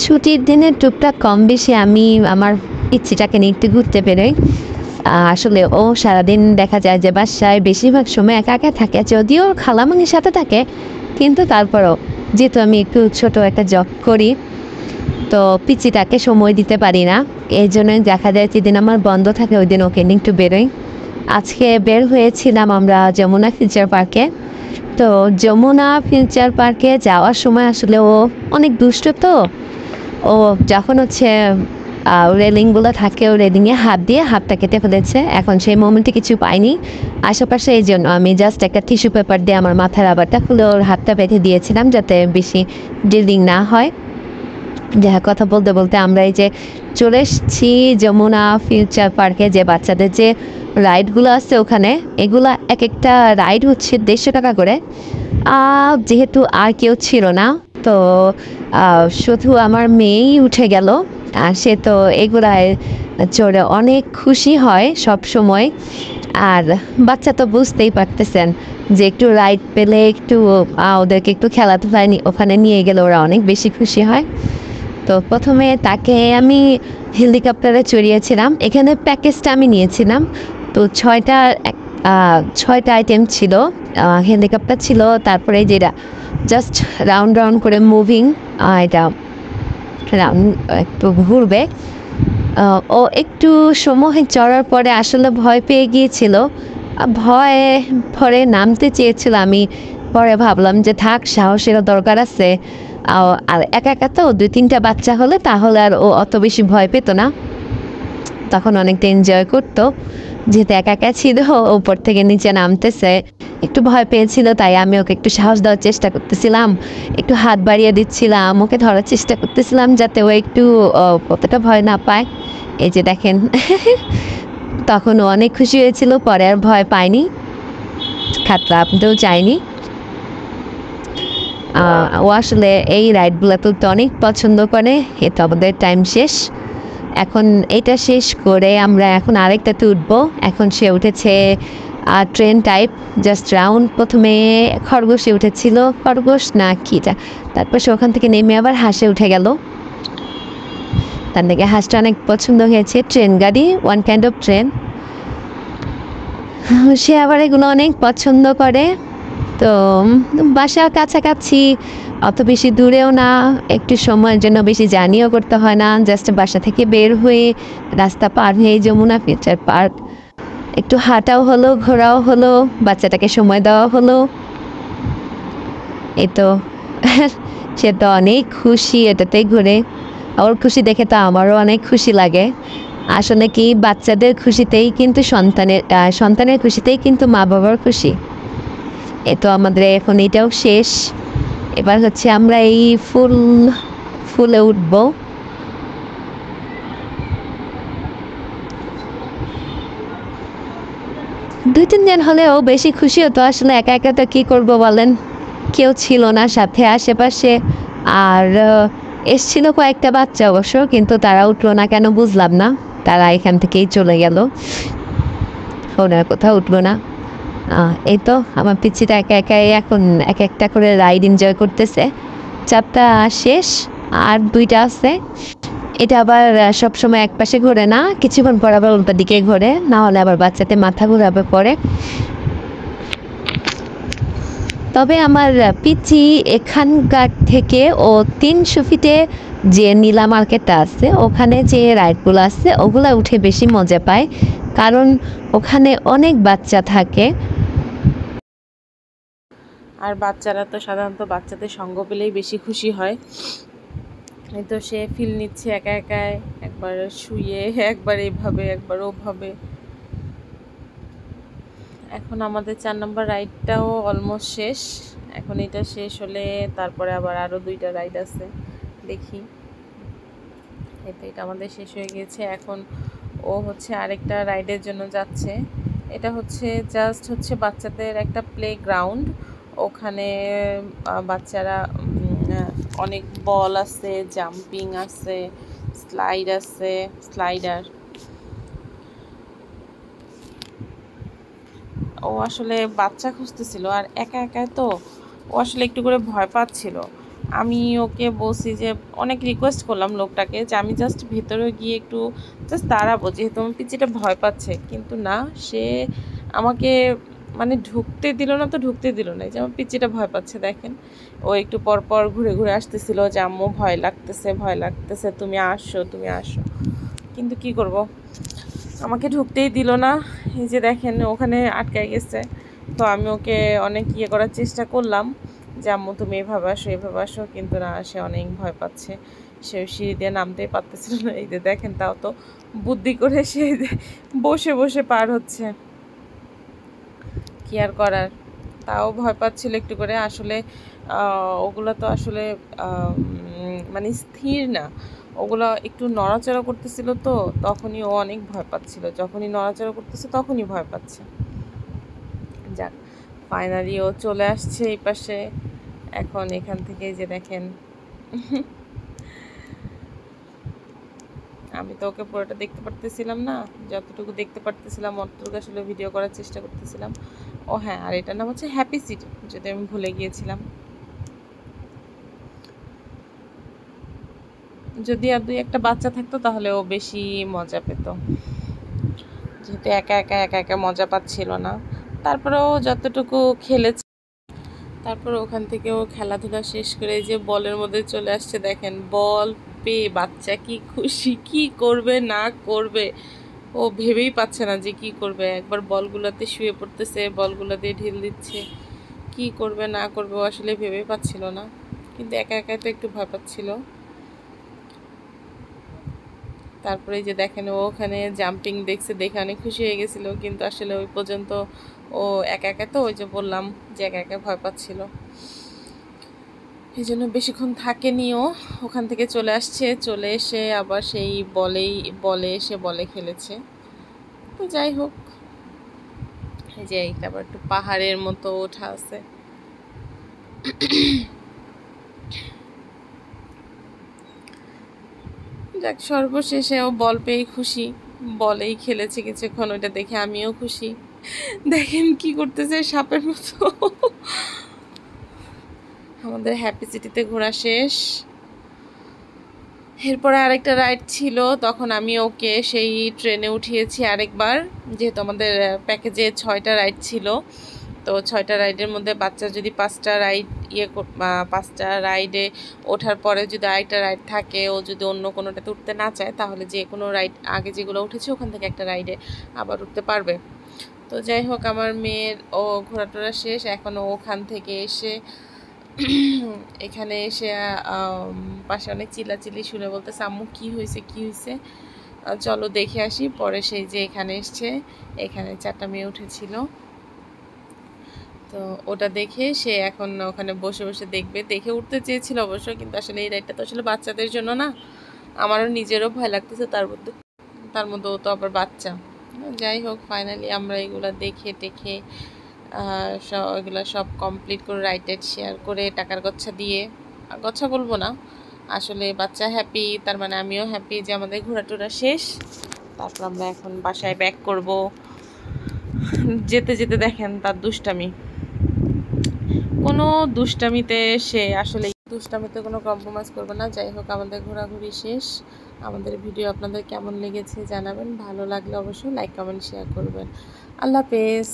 ছুটির দিনে টুকটাক কম বেশি আমি আমার পিচ্চিটাকে নিয়ে একটু ঘুরতে বেরোই। আসলে ও সারাদিন দেখা যায় যে বাসায় বেশিরভাগ সময় একা একা থাকে, যদিও খালামণির সাথে থাকে, কিন্তু তারপরও যেহেতু আমি একটু ছোট একটা জব করি, তো পিচ্চিটাকে সময় দিতে পারি না। এই জন্যই দেখা যায় যেদিন আমার বন্ধ থাকে ওই দিন ওকে নিয়ে একটু বেরোই। আজকে বের হয়েছিলাম আমরা যমুনা ফিউচার পার্কে। তো যমুনা ফিউচার পার্কে যাওয়ার সময় আসলে ও অনেক দুষ্ট, তো ও যখন হচ্ছে রেলিংগুলো থাকে, ও রেলিংয়ে হাত দিয়ে হাতটা কেটে ফেলেছে। এখন সেই মোমেন্টে কিছু পাইনি আশেপাশে, এই জন্য আমি জাস্ট একটা টিস্যু পেপার দিয়ে আমার মাথার রাবারটা খুলে ওর হাতটা বেঁধে দিয়েছিলাম যাতে বেশি ব্লিডিং না হয়। যাহা কথা বলতে বলতে আমরা এই যে চলে এসেছি যমুনা ফিউচার পার্কে। যে বাচ্চাদের যে রাইডগুলো আছে ওখানে, এগুলা এক একটা রাইড হচ্ছে 150 টাকা করে। যেহেতু আর কেউ ছিল না, তো শুধু আমার মেয়েই উঠে গেল। আর সে তো এগুলায় চড়ে অনেক খুশি হয় সব সময়। আর বাচ্চা তো বুঝতেই পারতেছেন যে একটু রাইড পেলে একটু ওদেরকে একটু খেলাধুলায় ওখানে নিয়ে গেলে ওরা অনেক বেশি খুশি হয়। তো প্রথমে তাকে আমি হেলিকপ্টারে চড়িয়েছিলাম। এখানে প্যাকেজটা আমি নিয়েছিলাম, তো ছয়টা আইটেম ছিল। হেলিকপ্টার ছিল, তারপরে যেটা জাস্ট রাউন্ড রাউন্ড করে মুভিং, এটা রাউন্ড একটু ঘুরবে। ও একটু সময় চড়ার পরে আসলে ভয় পেয়ে গিয়েছিল। ভয়ে পরে নামতে চেয়েছিল, আমি পরে ভাবলাম যে থাক, সাহসেরও দরকার আছে। আর একা একা তো 2-3টা বাচ্চা হলে তাহলে আর ও অত বেশি ভয় পেত না, তখন অনেকটা এনজয় করতো। যেহেতু একা একা ছিল, উপর থেকে নিচে নামতেছে, একটু ভয় পেয়েছিল, তাই আমি ওকে একটু সাহস দেওয়ার চেষ্টা করতেছিলাম, একটু হাত বাড়িয়ে দিচ্ছিলাম, ওকে ধরার চেষ্টা করতেছিলাম যাতে ও একটু কতটা ভয় না পায়। এই যে দেখেন তখন ও অনেক খুশি হয়েছিল, পরে আর ভয় পায়নি, খাতরা আপনিও চাইনি। ও আসলে এই রাইডগুলো তুলতে অনেক পছন্দ করে। এ তো আমাদের টাইম শেষ, এখন এটা শেষ করে আমরা এখন আরেকটাতে উঠবো। এখন সে উঠেছে ট্রেন টাইপ, জাস্ট রাউন্ড। প্রথমে খরগোশে উঠেছিল, খরগোশ না কিটা, তারপর সে ওখান থেকে নেমে আবার হাঁসে উঠে গেল। তার থেকে হাঁসটা অনেক পছন্দ হয়েছে। ট্রেন গাড়ি, ওয়ান কাইন্ড অফ ট্রেন, সে আবার এগুলো অনেক পছন্দ করে। তো বাসার কাছাকাছি, অত বেশি দূরেও না, একটু সময়ের জন্য বেশি জার্নিও করতে হয় না, জাস্ট বাসা থেকে বের হয়ে রাস্তা পার হয়ে যমুনা ফিউচার পার্ক একটু হাঁটাও হলো, ঘোরাও হলো, বাচ্চাটাকে সময় দেওয়া হলো। এই তো সে তো অনেক খুশি এটাতেই ঘুরে। ওর খুশি দেখে তো আমারও অনেক খুশি লাগে। আসলে কি, বাচ্চাদের খুশিতেই কিন্তু সন্তানের খুশিতেই কিন্তু মা বাবার খুশি। এ তো আমাদের এখন এটাও শেষ, এবার হচ্ছে আমরা এই ফুলে উঠবো। 2-3 জন হলেও বেশি খুশি হতো। আসলে একা একা তো কী করবো বলেন, কেউ ছিল না সাথে আশেপাশে। আর এসছিল কয়েকটা বাচ্চা অবশ্য, কিন্তু তারা উঠলো না কেন বুঝলাম না, তারা এখান থেকেই চলে গেল, ওনার কোথাও উঠলো না। এই তো আমার পিচ্চিটা একা একাই এখন এক একটা করে রাইড এনজয় করতেছে। 4টা শেষ, আর 2টা আছে। এটা আবার সবসময় এক পাশে ঘোরে না, কিছুক্ষণ পর আবার উল্টা দিকে ঘোরে, না হলে আবার বাচ্চাতে মাথা ঘোরাবে পরে। তবে আমার পিচ্চি এখানকার থেকে ও 300 ফিটে যে নীলা মার্কেটটা আছে ওখানে যে রাইডগুলো আছে ওগুলো উঠে বেশি মজা পায়, কারণ ওখানে অনেক বাচ্চা থাকে। আর বাচ্চারা তো সাধারণত বাচ্চাদের সঙ্গ পেলেই বেশি খুশি হয়। এই তো সে ফিল নিচ্ছে একা একাই, একবার শুয়ে, একবার এইভাবে, একবার ওভাবে। এখন আমাদের 4 নম্বর রাইডটাও অলমোস্ট শেষ। এখন এটা শেষ হলে তারপরে আবার আরও 2টা রাইড আছে, দেখি। এটা আমাদের শেষ হয়ে গেছে। এখন ও হচ্ছে আরেকটা রাইডের জন্য যাচ্ছে। এটা হচ্ছে জাস্ট হচ্ছে বাচ্চাদের একটা প্লে গ্রাউন্ড। ওখানে বাচ্চারা অনেক বল আছে, জাম্পিং আছে, স্লাইডার। ও আসলে বাচ্চা খুঁজতেছিল, আর একা একা তো ও আসলে একটু করে ভয় পাচ্ছিল। আমি ওকে বলছি যে অনেক রিকোয়েস্ট করলাম লোকটাকে যে আমি জাস্ট ভেতরে গিয়ে একটু জাস্ট দাঁড়াবো, যেহেতু আমার পিচিটা ভয় পাচ্ছে, কিন্তু না, সে আমাকে মানে ঢুকতে দিল না, তো ঢুকতে দিল না। যে আমার পিচিটা ভয় পাচ্ছে দেখেন, ও একটু পর পর ঘুরে ঘুরে আসতেছিল যে আম্মু ভয় লাগতেছে, ভয় লাগতেছে, তুমি আসো, তুমি আসো। কিন্তু কি করব, আমাকে ঢুকতেই দিল না। এই যে দেখেন ওখানে আটকায় গেছে। তো আমি ওকে অনেক ইয়ে করার চেষ্টা করলাম যে আম্মু তুমি এভাবে আসো, এভাবে আসো, কিন্তু না, সে অনেক ভয় পাচ্ছে, সে সিঁড়ি দিয়ে নামতেই পারতেছিল না। এই যে দেখেন, তাও তো বুদ্ধি করে সে বসে বসে পার হচ্ছে, কি আর করার। তাও ভয় পাচ্ছিল একটু করে। আসলে ওগুলো তো আসলে মানে স্থির না, ওগুলো একটু নড়াচড়া করতেছিল, তো তখনই ও অনেক ভয় পাচ্ছিল। যখনই নড়াচড়া করতেছে তখনই ভয় পাচ্ছে। যাক, ফাইনালি ও চলে আসছে এই পাশে। এখন এখান থেকে যে দেখেন, আমি তো ওকে পুরোটা দেখতে পারতেছিলাম না, যতটুকু দেখতে পারতেছিলাম অতটুকু আসলে ভিডিও করার চেষ্টা করতেছিলাম। ও হ্যাঁ, আর এটার নাম হচ্ছে হ্যাপি সিটি, যদি আমি ভুলে গিয়েছিলাম। যদি আর দুই একটা বাচ্চা থাকতো তাহলে ও বেশি মজা পেত, যেহেতু একা একা একা একা মজা পাচ্ছিল না। তারপরেও যতটুকু খেলেছে, তারপর ওখান থেকে ও খেলাধুলা শেষ করে যে বলের মধ্যে চলে আসছে দেখেন, বল পেয়ে বাচ্চা কি খুশি, কি করবে না করবে ও ভেবেই পাচ্ছে না যে কি করবে। একবার বলগুলোতে শুয়ে পড়তেছে, বলগুলো দিয়ে ঢিল দিচ্ছে, কি করবে না করবে ও আসলে ভেবেই পাচ্ছিল না। কিন্তু একা একা তো একটু ভয় পাচ্ছিল। তারপরে যে দেখেন ও ওখানে জাম্পিং দেখছে, দেখে অনেক খুশি হয়ে গেছিলো, কিন্তু আসলে ওই পর্যন্ত ও একা একা, তো ওই যে বললাম যে একা একা ভয় পাচ্ছিল, এই জন্য বেশিক্ষণ থাকেনিও, ওখান থেকে চলে আসছে। চলে এসে আবার সেই বলে এসে বলে খেলেছে। তো যাই হোক, এই যে এইটা আবার একটু পাহাড়ের মতো ওঠা আছে। যাক, সর্বশেষে ও বল পেয়েই খুশি, বলেই খেলেছে কিছুক্ষণ, ওইটা দেখে আমিও খুশি। দেখেন কি করতেছে সাপের মতো। আমাদের হ্যাপি সিটিতে ঘোরা শেষ। এরপরে আরেকটা রাইড ছিল, তখন আমি ওকে সেই ট্রেনে উঠিয়েছি আরেকবার, যেহেতু আমাদের প্যাকেজে 6টা রাইড ছিল। তো 6টা রাইডের মধ্যে বাচ্চা যদি 5টা রাইড 5টা রাইডে ওঠার পরে যদি আরেকটা রাইড থাকে, ও যদি অন্য কোনোটাতে উঠতে না চায়, তাহলে যে কোনো রাইড আগে যেগুলো উঠেছে ওখান থেকে একটা রাইডে আবার উঠতে পারবে। তো যাই হোক, আমার মেয়ের ও ঘোরাটোরা শেষ। এখন ওখান থেকে এসে এখানে এসে পাশে অনেক চিল্লাচিল্লি শুনে বলতেছে, আম্মু কি হয়েছে, কি হয়েছে, চলো দেখে আসি। পরে সেই যে এখানে এসছে, এখানে 4টা মেয়ে উঠেছিল, তো ওটা দেখে সে এখন ওখানে বসে বসে দেখবে। দেখে উঠতে চেয়েছিল অবশ্য, কিন্তু আসলে এই রাইডটা তো আসলে বাচ্চাদের জন্য না, আমারও নিজেরও ভয় লাগতেছে, তার মধ্যে ও তো আবার বাচ্চা। যাই হোক, ফাইনালি আমরা এগুলো দেখে টেখে এগুলো সব কমপ্লিট করে রাইড শেয়ার করে টাকার গচ্ছা দিয়ে, গচ্ছা বলবো না, আসলে বাচ্চা হ্যাপি, তার মানে আমিও হ্যাপি যে আমাদের ঘোরাটোরা শেষ। তারপর আমরা এখন বাসায় ব্যাক করব। যেতে যেতে দেখেন তার দুষ্টামি, কোনো দুষ্টামিতে সে আসলে দুষ্টামিতে কোনো কম্প্রোমাইজ করবে না। যাই হোক, আমাদের ঘোরাঘুরি শেষ। আমাদের ভিডিও আপনাদের কেমন লেগেছে জানাবেন, ভালো লাগলে অবশ্যই লাইক কমেন্ট শেয়ার করবেন। আল্লাহ হাফেজ।